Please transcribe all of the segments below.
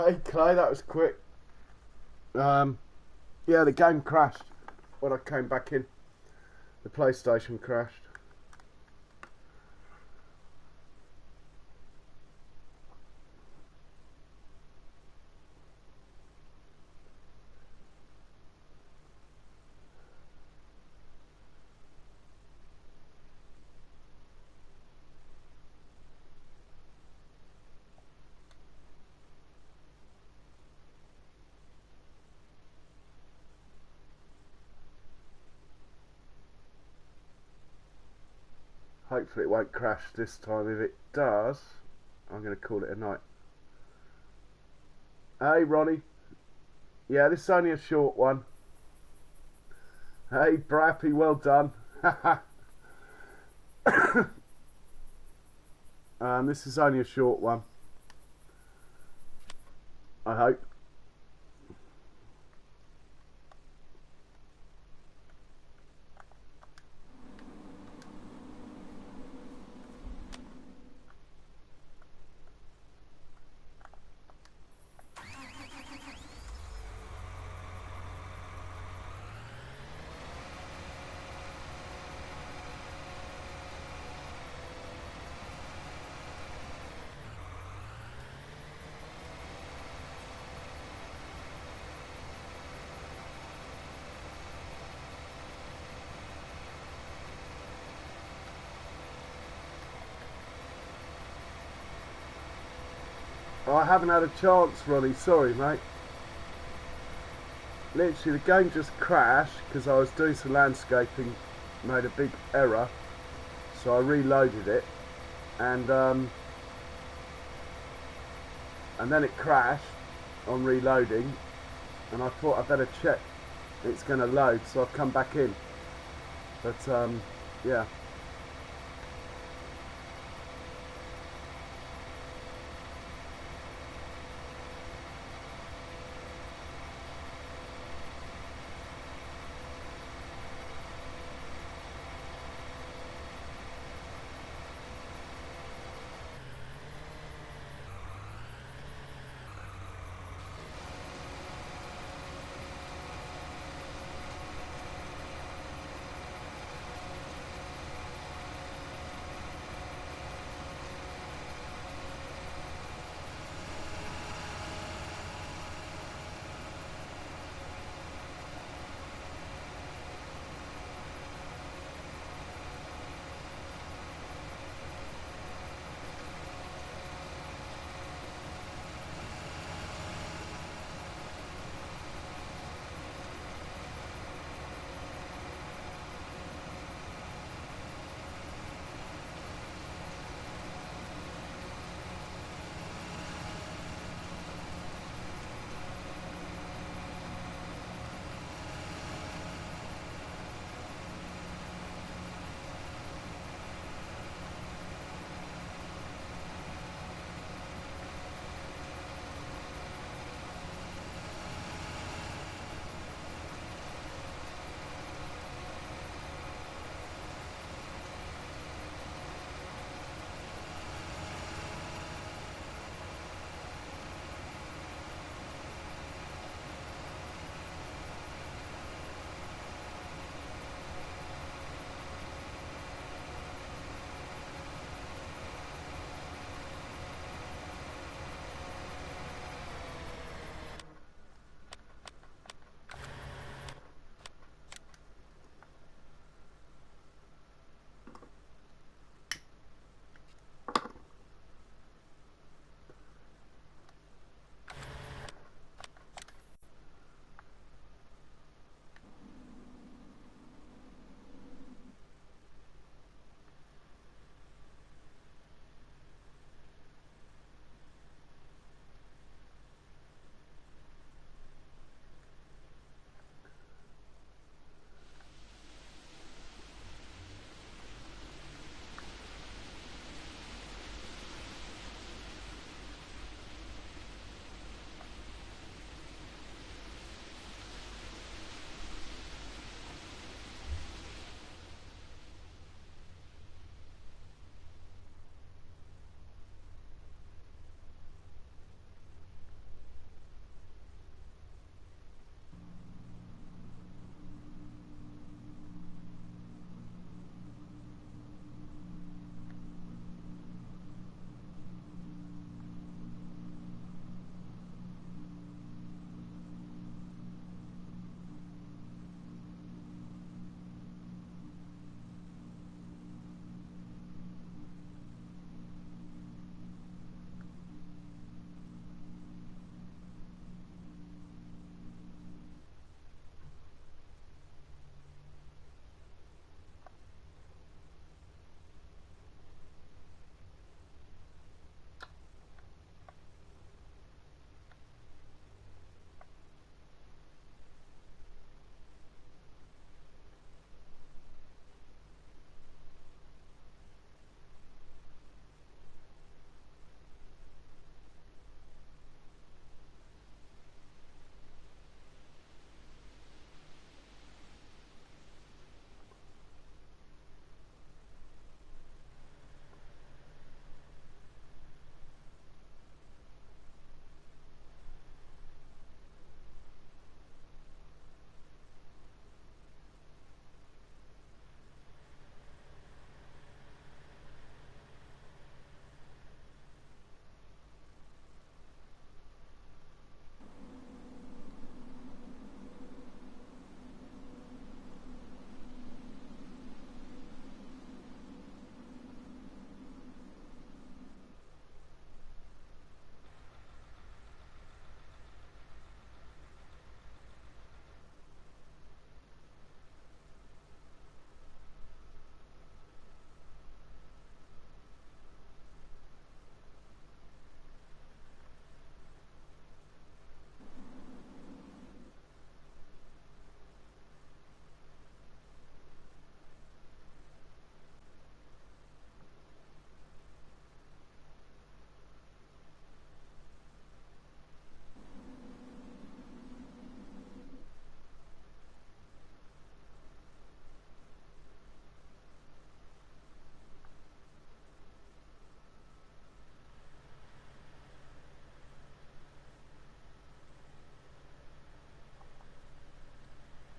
Hey Clay, that was quick. Yeah, the game crashed when I came back in. The PlayStation crashed. Hopefully it won't crash this time. If it does, I'm going to call it a night. Hey Ronnie. Yeah, this is only a short one. Hey Brappy, well done. This is only a short one, I hope. I haven't had a chance, Ronnie, sorry mate. Literally the game just crashed because I was doing some landscaping, made a big error, so I reloaded it, and then it crashed on reloading, and I thought I'd better check it's going to load, so I've come back in, but yeah.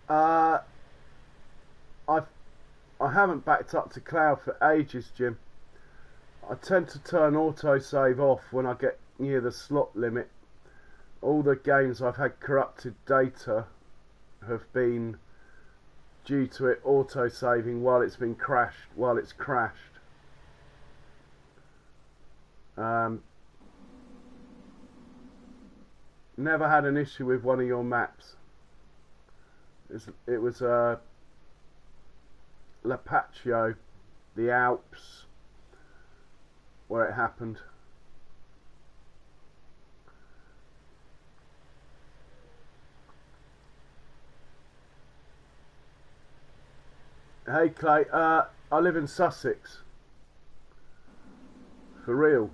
Uh, I haven't backed up to cloud for ages, Jim. I tend to turn autosave off when I get near the slot limit. All the games I've had corrupted data have been due to it autosaving while it's crashed. Never had an issue with one of your maps. It was Lapaccio, the Alps, where it happened. Hey Clay, I live in Sussex. For real.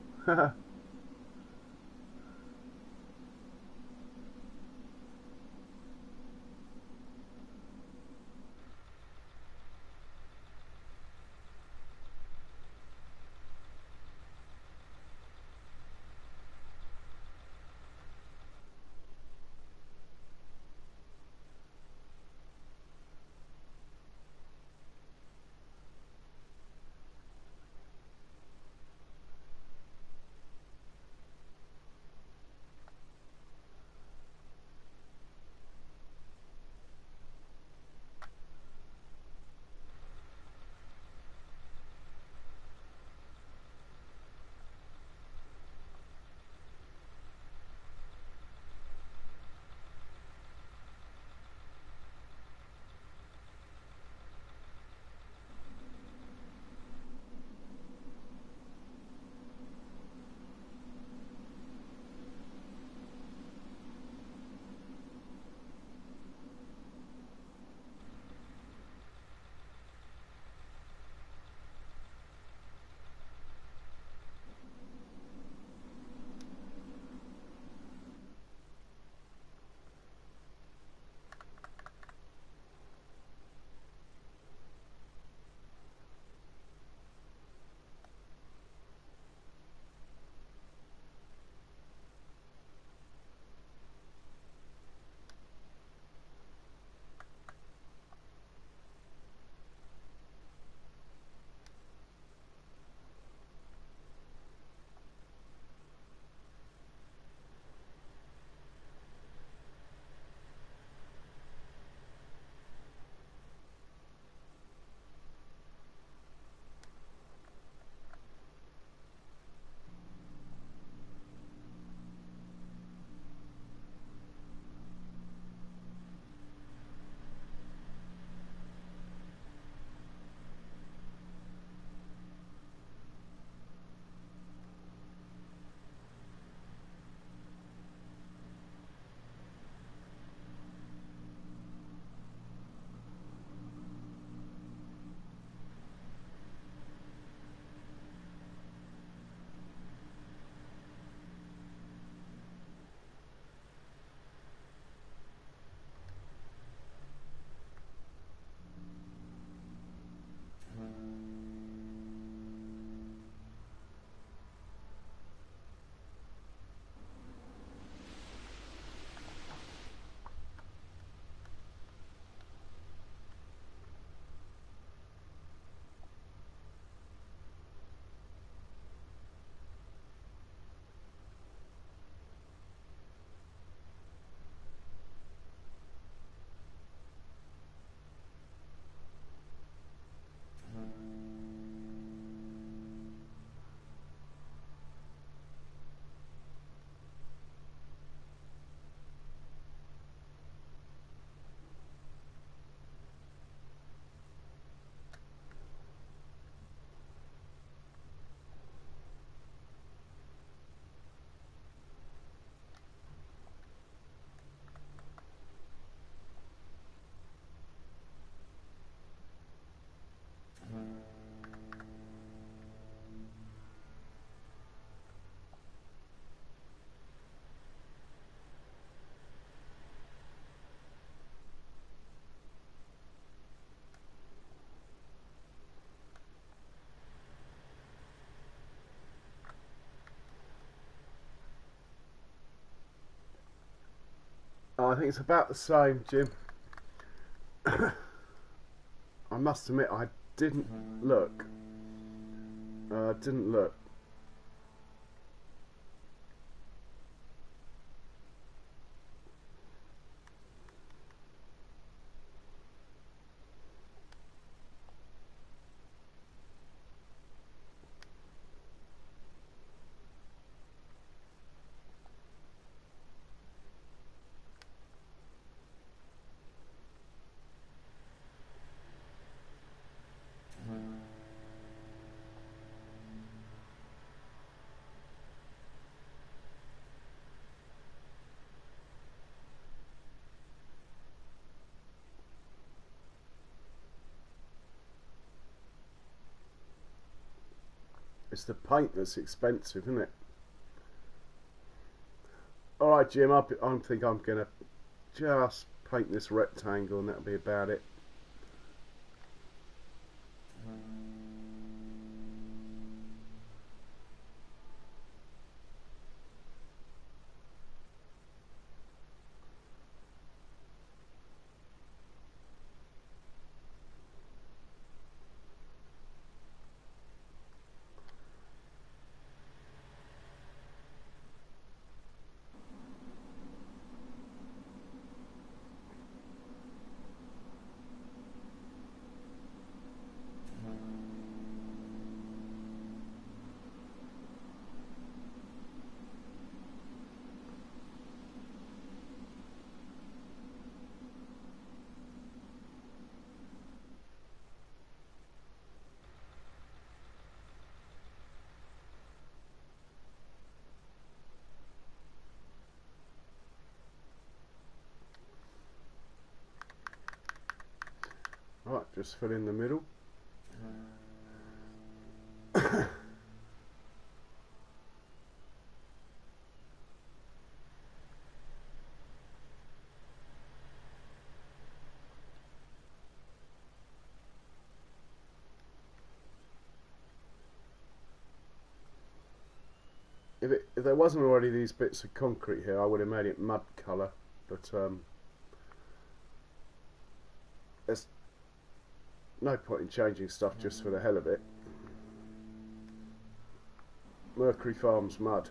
Oh, I think it's about the same, Jim. I must admit I didn't look. Didn't look. It's the paint that's expensive, isn't it? Alright, Jim, I think I'm going to just paint this rectangle and that'll be about it. Right, just fill in the middle. If there wasn't already these bits of concrete here, I would have made it mud colour, but there's no point in changing stuff just for the hell of it. Mercury Farms mud.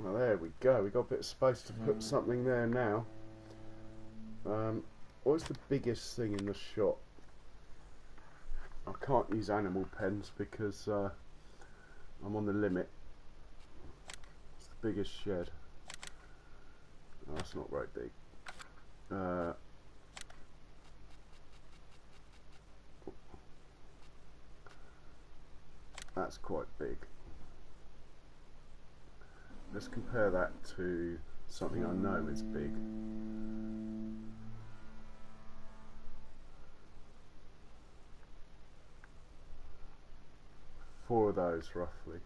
Well, there we go. We got a bit of space to put something there now. What's the biggest thing in the shop? I can't use animal pens because I'm on the limit. It's the biggest shed. Oh, that's not very big. That's quite big. Let's compare that to something I know is big. Four of those roughly.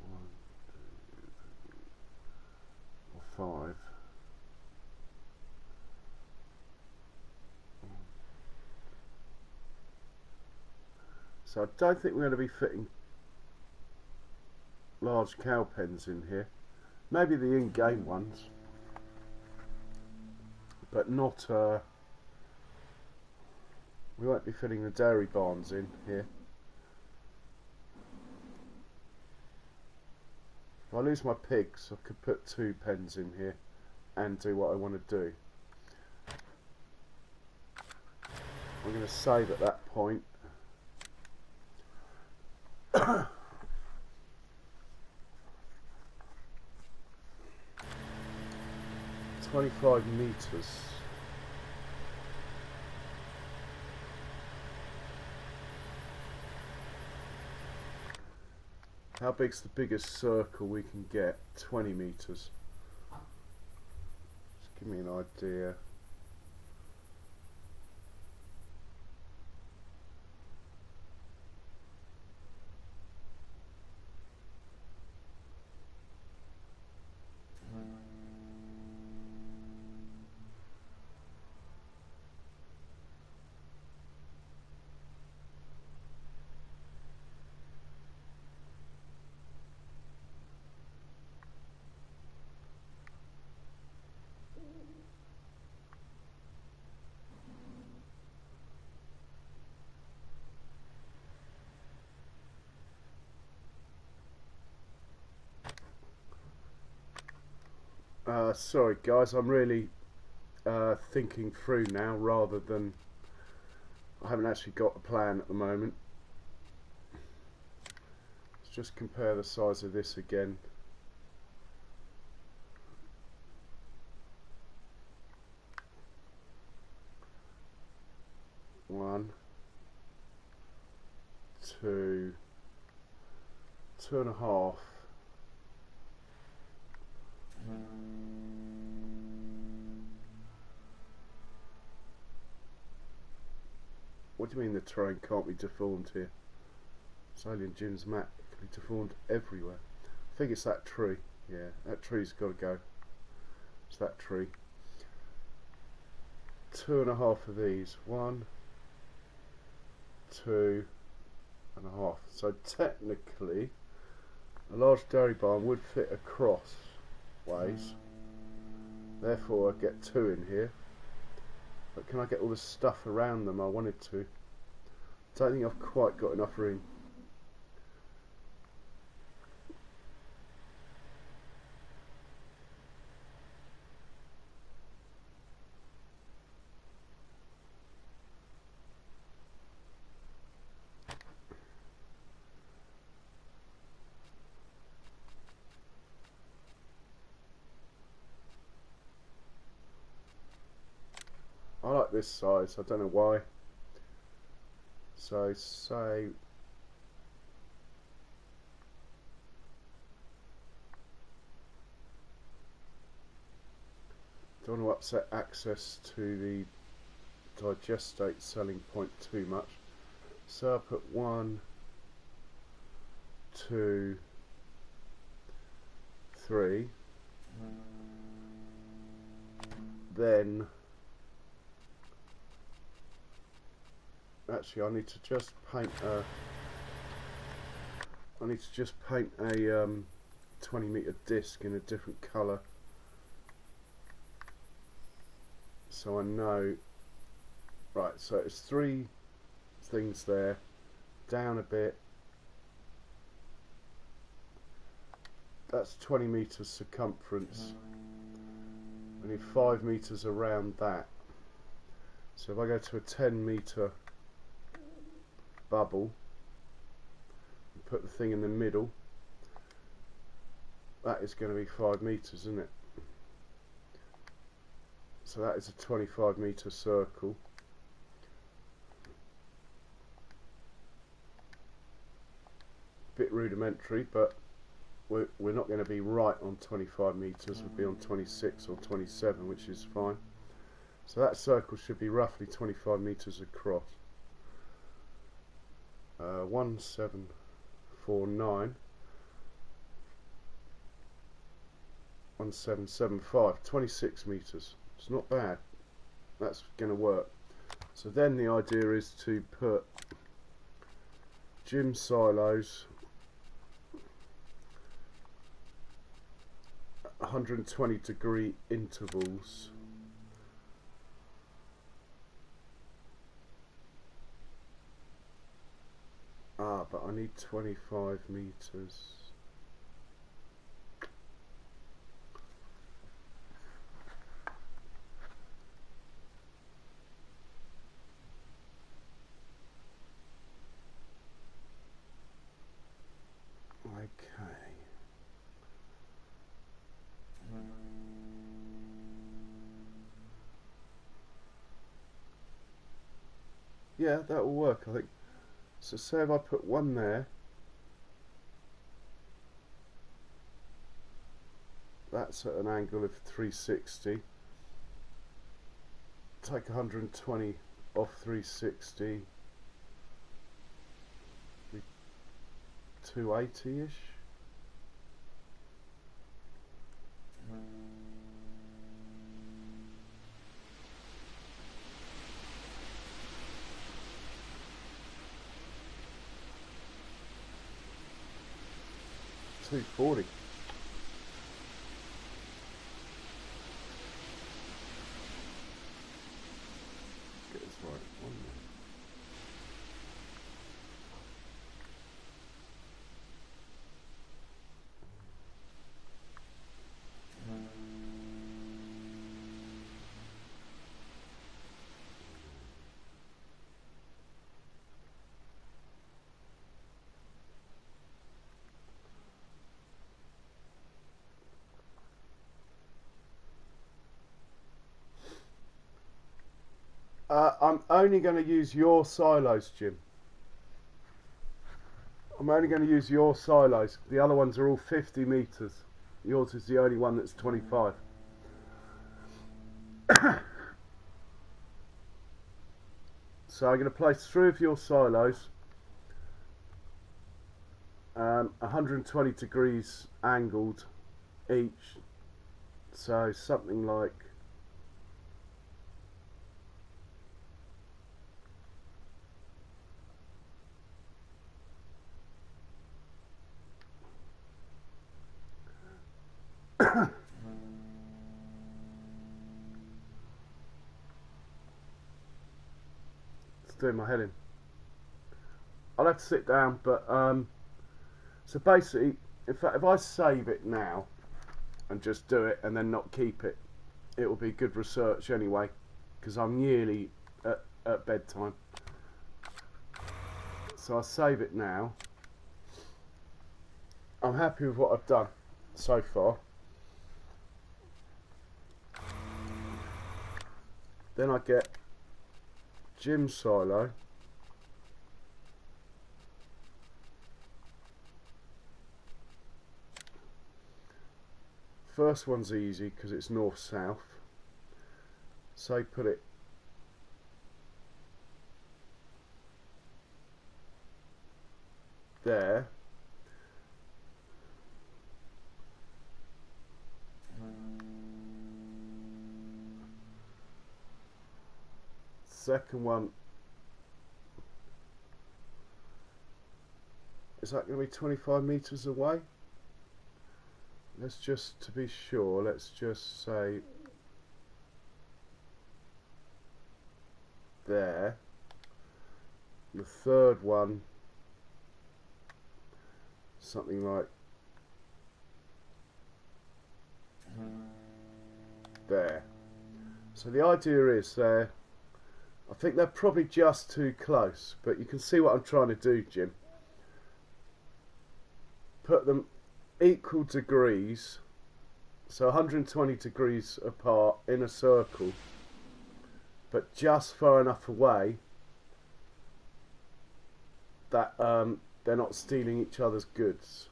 1, 2, 3, or 5. So I don't think we're going to be fitting large cow pens in here. Maybe the in-game ones, but not. We won't be fitting the dairy barns in here. If I lose my pigs, I could put 2 pens in here and do what I want to do. I'm going to save at that point. 25 meters. How big's the biggest circle we can get? 20 meters. Just give me an idea. Sorry guys, I'm really thinking through now rather than, I haven't actually got a plan at the moment. Let's just compare the size of this again. One, two, 2.5. What do you mean the terrain can't be deformed here? It's ALiEN JiM's map. It can be deformed everywhere. I think it's that tree. Yeah, that tree's got to go. It's that tree. 2.5 of these. 1, 2.5. So technically, a large dairy barn would fit across ways. Therefore, I get 2 in here. But can I get all the stuff around them I wanted to? Don't think I've quite got enough room. I like this size, I don't know why. So say don't want to upset access to the digestate selling point too much. So I put 1, 2, 3. Then actually I need to just paint a 20-meter disc in a different colour, so I know. Right, so it's 3 things there, down a bit. That's 20 meters circumference. I need 5 meters around that. So if I go to a 10-meter bubble and put the thing in the middle, that is going to be 5 meters, isn't it? So that is a 25-meter circle. Bit rudimentary, but we're not going to be right on 25 meters. We'll be on 26 or 27, which is fine. So that circle should be roughly 25 meters across. 1749, 1775, 26 meters. It's not bad. That's going to work. So then the idea is to put JiM silos 120-degree intervals. But I need 25 meters. Okay. Yeah, that will work, I think. So say if I put 1 there, that's at an angle of 360. Take 120 off 360, 280-ish. $240. Get this right. I'm only going to use your silos, Jim. I'm only going to use your silos. The other ones are all 50 metres. Yours is the only one that's 25. So I'm going to place 3 of your silos, 120 degrees angled each. So something like it's doing my head in. I'll have to sit down, but so basically, in fact, if I save it now and just do it and then not keep it, it will be good research anyway, because I'm nearly at bedtime. So I'll save it now. I'm happy with what I've done so far. Then I get JiM silo. First one's easy because it's north-south. So put it there. Second one, is that going to be 25 metres away? Let's just, to be sure, let's just say there. The third one, something like there. So the idea is there, I think they're probably just too close, but you can see what I'm trying to do, Jim. Put them equal degrees, so 120 degrees apart in a circle, but just far enough away that they're not stealing each other's goods.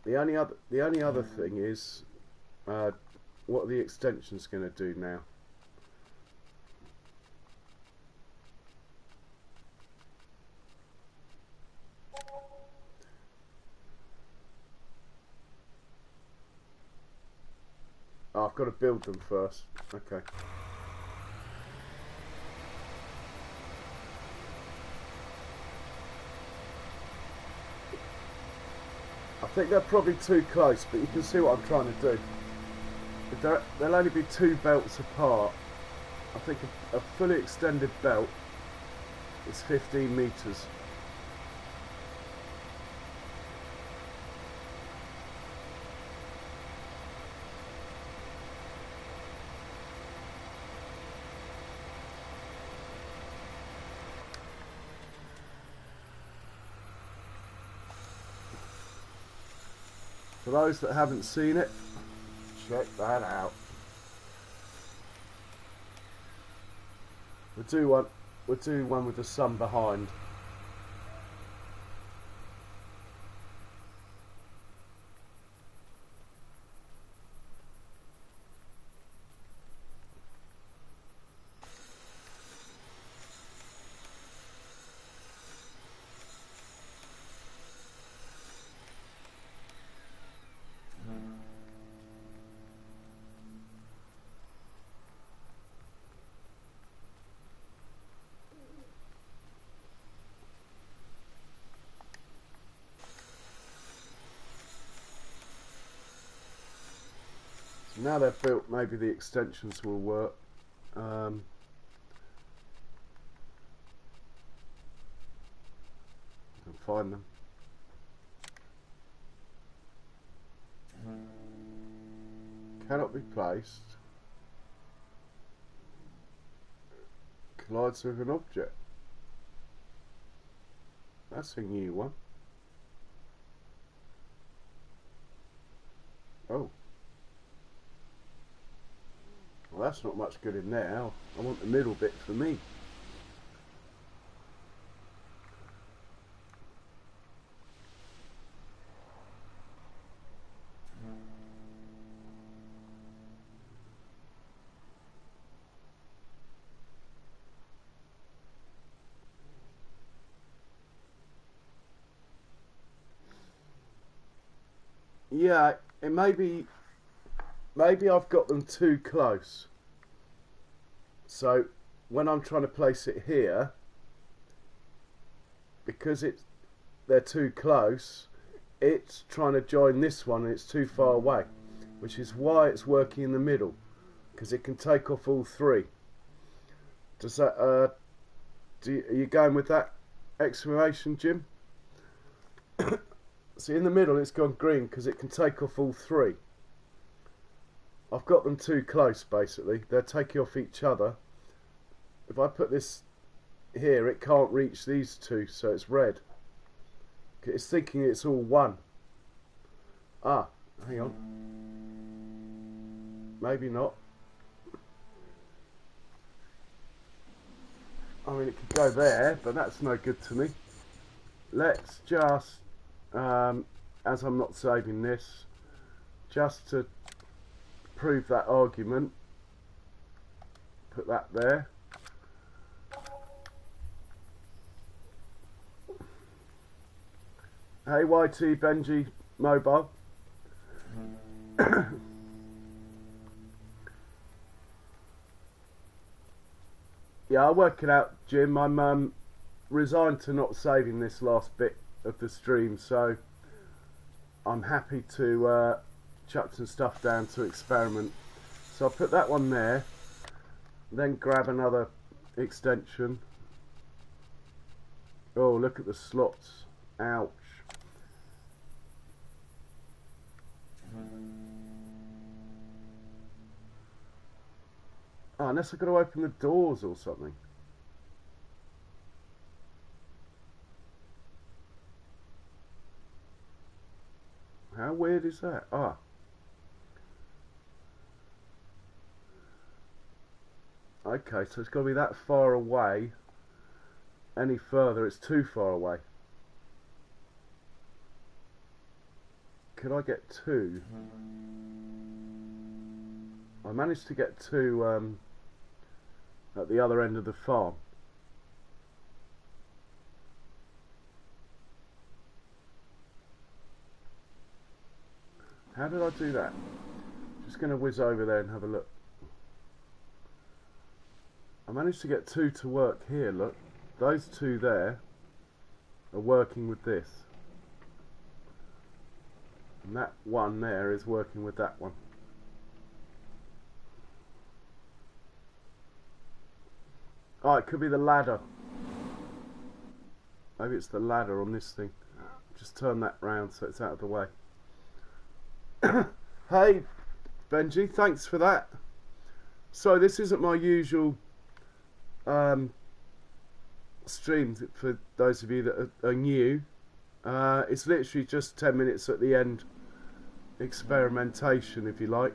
The only other thing is, what are the extensions going to do now? Oh, I've got to build them first. Okay. I think they're probably too close, but you can see what I'm trying to do. They'll only be 2 belts apart. I think a fully extended belt is 15 metres. For those that haven't seen it, check that out. We'll do one with the sun behind. Now they're built, maybe the extensions will work. I can find them. Cannot be placed. Collides with an object. That's a new one. Oh. Well, that's not much good in there. I want the middle bit for me. Yeah, it maybe I've got them too close. So when I'm trying to place it here, because they're too close, it's trying to join this one and it's too far away, which is why it's working in the middle, because it can take off all three. Does that are you going with that explanation, Jim? See, in the middle it's gone green because it can take off all three. I've got them too close, basically. They're taking off each other. If I put this here, it can't reach these two, so it's red. It's thinking it's all one. Ah, hang on. Maybe not. I mean, it could go there, but that's no good to me. Let's just, as I'm not saving this, just to prove that argument, put that there. Hey YT Benji Mobile. Yeah, I'll work it out, Jim. I'm resigned to not saving this last bit of the stream, so I'm happy to chuck some stuff down to experiment. So I'll put that one there, then grab another extension. Oh, look at the slots. Ouch. Oh, unless I've got to open the doors or something. How weird is that? Ah. Okay, so it's got to be that far away. Any further, it's too far away. Could I get two? I managed to get two at the other end of the farm. How did I do that? Just going to whiz over there and have a look. I managed to get two to work here, look. Those two there are working with this. And that one there is working with that one. Oh, it could be the ladder. Maybe it's the ladder on this thing. Just turn that round so it's out of the way. Hey, Benji, thanks for that. So this isn't my usual stream for those of you that are new. It's literally just 10 minutes at the end. Experimentation, if you like.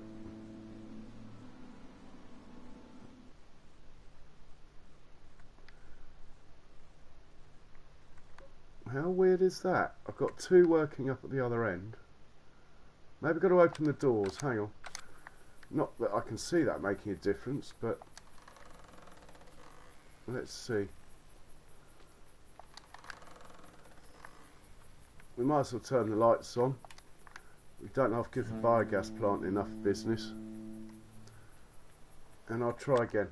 How weird is that? I've got two working up at the other end. Maybe I've got to open the doors. Hang on. Not that I can see that making a difference, but let's see. We might as well turn the lights on. We don't have to give the biogas plant enough business. And I'll try again.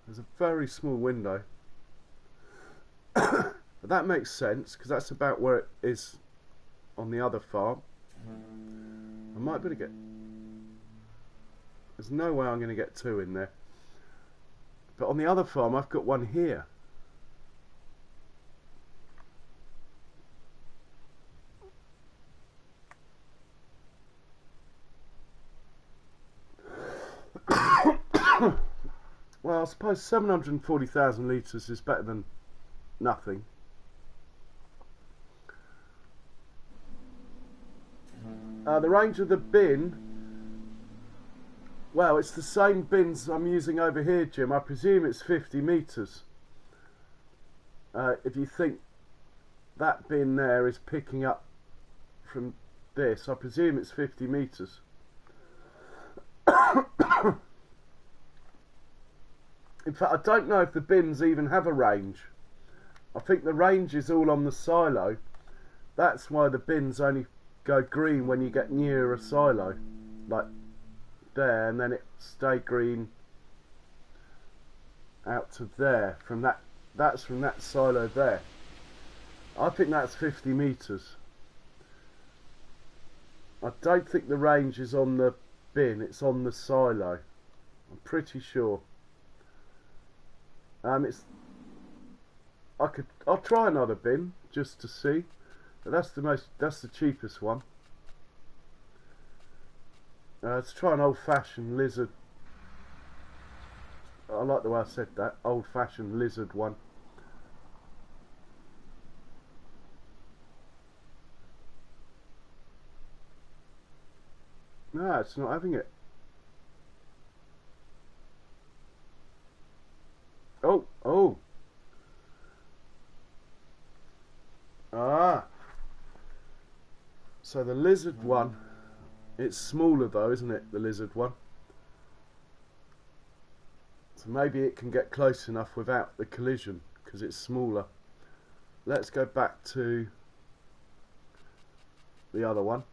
There's a very small window. But that makes sense because that's about where it is on the other farm. I might be able to get... There's no way I'm going to get two in there. But on the other farm I've got one here. Well, I suppose 740,000 litres is better than nothing. The range of the bin, well, it's the same bins I'm using over here, Jim. I presume it's 50 metres. If you think that bin there is picking up from this, I presume it's 50 metres. In fact, I don't know if the bins even have a range. I think the range is all on the silo. That's why the bins only go green when you get near a silo, like there, and then it stay green out to there. From that, that's from that silo there. I think that's 50 metres. I don't think the range is on the bin, it's on the silo. I'm pretty sure. I'll try another bin just to see. But that's the cheapest one. Let's try an old-fashioned lizard. I like the way I said that. Old-fashioned lizard one. No, it's not having it. Oh. Ah. So the lizard one, it's smaller though, isn't it? The lizard one. So maybe it can get close enough without the collision because it's smaller. Let's go back to the other one.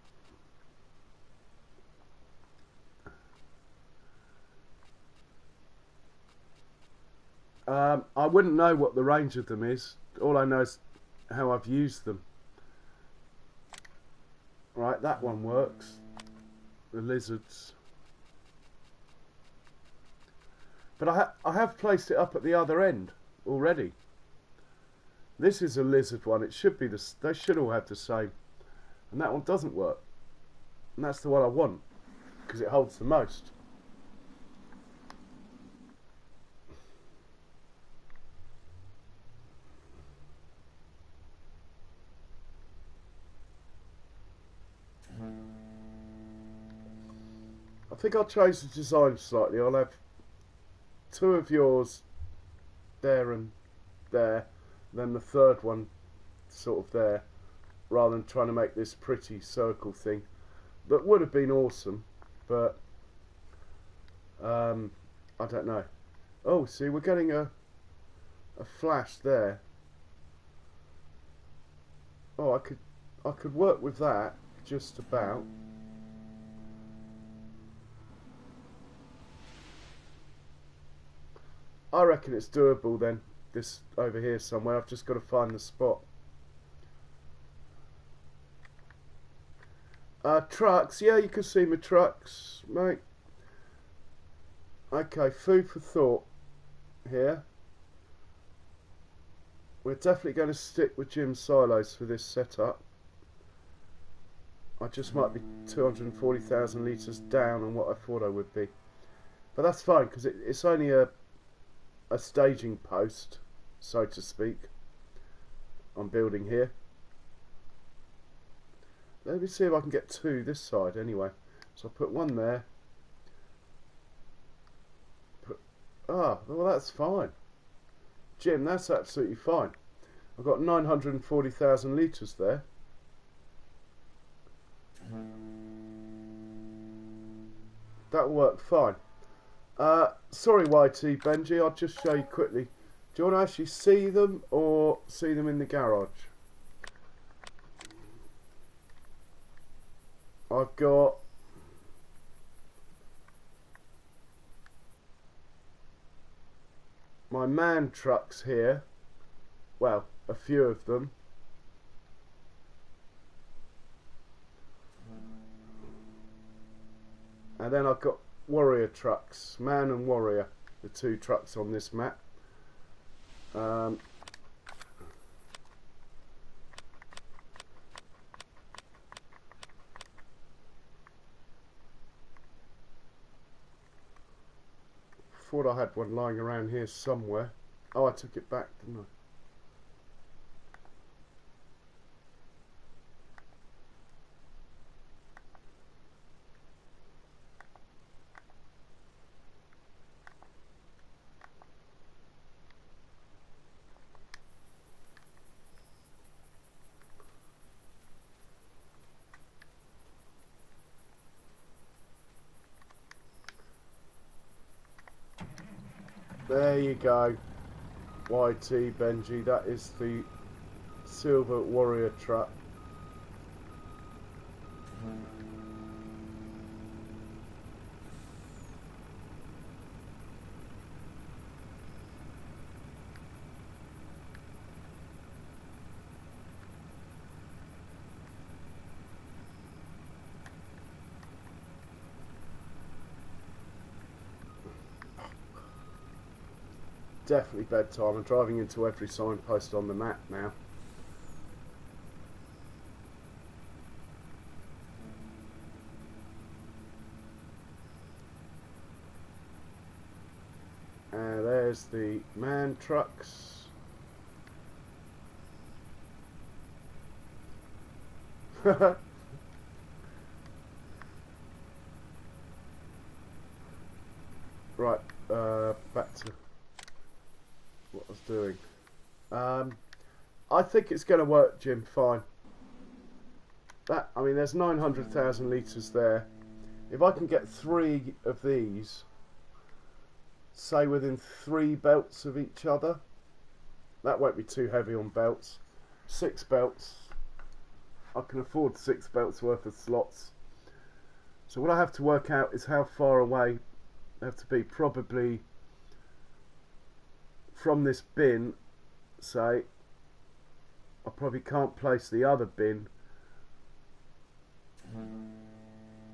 I wouldn't know what the range of them is. All I know is how I've used them. Right, that one works. The lizards. But I have placed it up at the other end already. This is a lizard one. It should be they should all have the same. And that one doesn't work. And that's the one I want because it holds the most. I think I'll change the design slightly. I'll have two of yours there and there, then the third one sort of there, rather than trying to make this pretty circle thing. That would have been awesome, but I don't know. Oh, see, we're getting a flash there. Oh, I could work with that just about. I reckon it's doable then, this over here somewhere. I've just got to find the spot. Trucks, yeah, you can see my trucks, mate. Okay, food for thought here. We're definitely going to stick with JiM silos for this setup. I just might be 240,000 litres down on what I thought I would be. But that's fine, because it's only a staging post, so to speak, I'm building here. Let me see if I can get two this side anyway. So I'll put one there. Well, that's fine. JiM, that's absolutely fine. I've got 940,000 litres there. That'll work fine. Sorry YT Benji, I'll just show you quickly. Do you want to actually see them or see them in the garage? I've got my man trucks here. Well, a few of them. And then I've got warrior trucks, man and warrior, the two trucks on this map. thought I had one lying around here somewhere. Oh, I took it back, didn't I? There you go, YT Benji, that is the Silver Warrior truck. Definitely bedtime. I'm driving into every signpost on the map now. There's the man trucks. Right, back to what I was doing. I think it's going to work, Jim, fine. I mean, there's 900,000 litres there. If I can get 3 of these, say within 3 belts of each other, that won't be too heavy on belts. 6 belts, I can afford 6 belts worth of slots. So what I have to work out is how far away they have to be. Probably from this bin, say, I probably can't place the other bin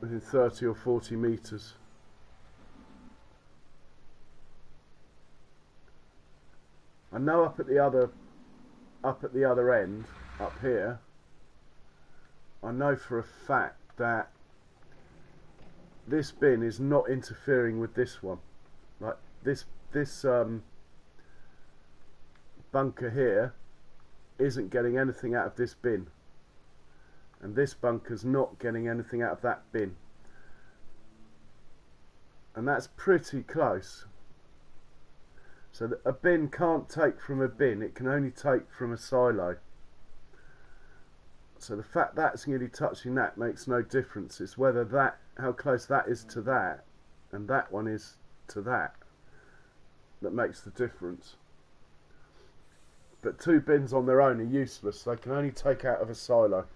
within 30 or 40 metres. I know up at the other end, up here, I know for a fact that this bin is not interfering with this one. Like this bunker here isn't getting anything out of this bin, and this bunker's not getting anything out of that bin, and that's pretty close. So a bin can't take from a bin, it can only take from a silo. So the fact that's nearly touching that makes no difference. It's whether that, how close that is to that, and that one is to that, that makes the difference. But 2 bins on their own are useless. They can only take out of a silo.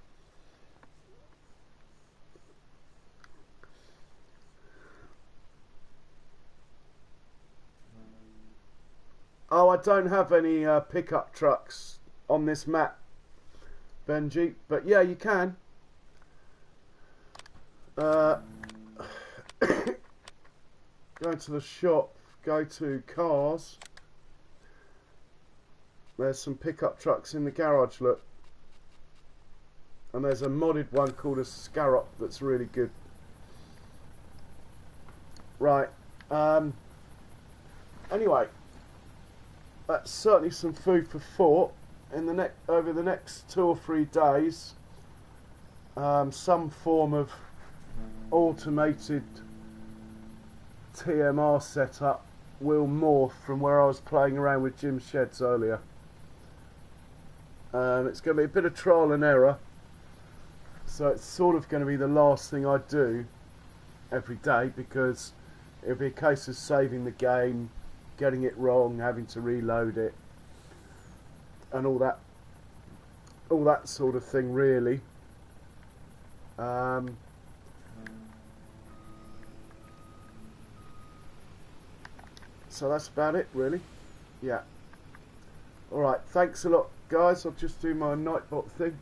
Oh, I don't have any pickup trucks on this map, Benji, but yeah, you can. Go to the shop, go to cars. There's some pickup trucks in the garage, look. And there's a modded one called a Scarab that's really good. Right. Anyway, that's certainly some food for thought. Over the next 2 or 3 days, some form of automated TMR setup will morph from where I was playing around with Jim's sheds earlier. It's going to be a bit of trial and error, so it's sort of going to be the last thing I do every day, because it'll be a case of saving the game, getting it wrong, having to reload it, and all that sort of thing, really. So that's about it, really. Yeah. Alright, thanks a lot, guys. I'll just do my Nightbot thing.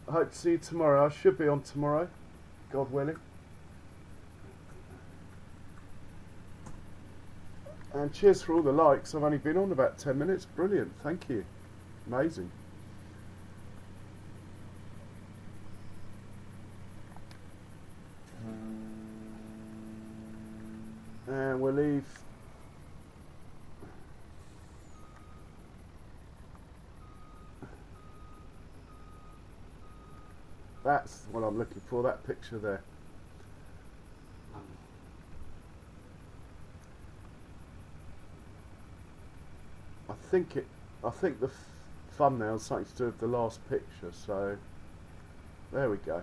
I hope to see you tomorrow. I should be on tomorrow, God willing. And cheers for all the likes. I've only been on about 10 minutes. Brilliant, thank you. Amazing. And we'll leave That's what I'm looking for, that picture there. I think the thumbnail's something to do with the last picture, so there we go.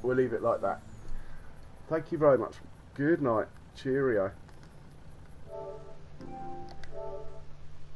We'll leave it like that. Thank you very much. Good night. Cheerio.